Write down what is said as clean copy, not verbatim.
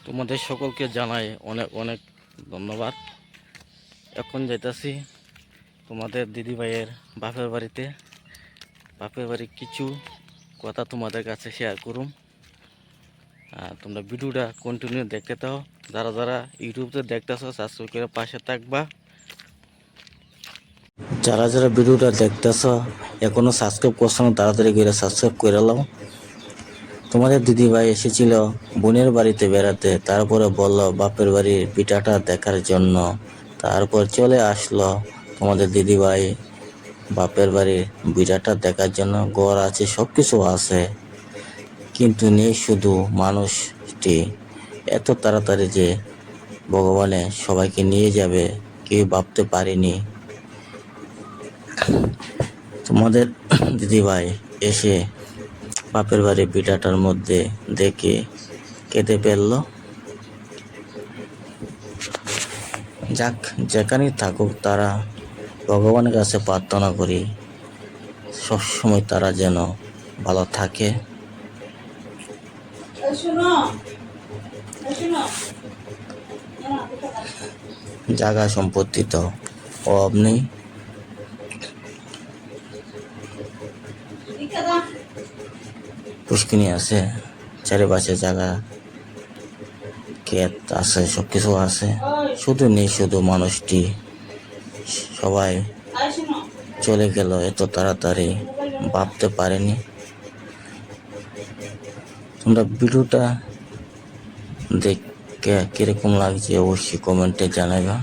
তোমাদের সকলকে জানাই অনেক অনেক ধন্যবাদ। এখন যাইতাছি তোমাদের দিদিভাইয়ের বাপের বাড়িতে। বাপের বাড়ির কিছু কথা তোমাদের কাছে শেয়ার করুম। তোমরা ভিডিওটা কন্টিনিউ দেখতে থাও। যারা যারা ইউটিউবে দেখতেছো সাবস্ক্রাইব করে পাশে থাকবা। যারা যারা ভিডিওটা দেখতেছো এখনো সাবস্ক্রাইব করছো না, তাড়াতাড়ি করে সাবস্ক্রাইব করে নাও। তোমাদের দিদিভাই এসেছিল বোনের বাড়িতে বেড়াতে, তারপরে বলল বাপের বাড়ির পিঠাটা দেখার জন্য। তারপর চলে আসলো তোমাদের দিদিভাই বাপের বাড়ির পিঠাটা দেখার জন্য। ঘর আছে, সব কিছু আছে, কিন্তু নেই শুধু মানুষটি। এত তাড়াতাড়ি যে ভগবানে সবাইকে নিয়ে যাবে কেউ ভাবতে পারেনি। তোমাদের দিদিভাই এসে বাপের বাড়ি পিঠাটার মধ্যে দেখে কেঁদে ফেলল। যাক, যেখানেই থাকুক তারা ভগবানের কাছে প্রার্থনা করি সবসময় তারা যেন ভালো থাকে। জায়গা সম্পত্তি তো অভাব নেই, পুষ্কিনি আছে, চারিপাশে জায়গা ক্ষেত আছে, সবকিছু আছে, শুধু নেই শুধু মানুষটি। সবাই চলে গেল এত তাড়াতাড়ি, ভাবতে পারেনি। তোমরা ভিডিওটা দেখে কিরকম লাগছে অবশ্যই কমেন্টে জানাইবা।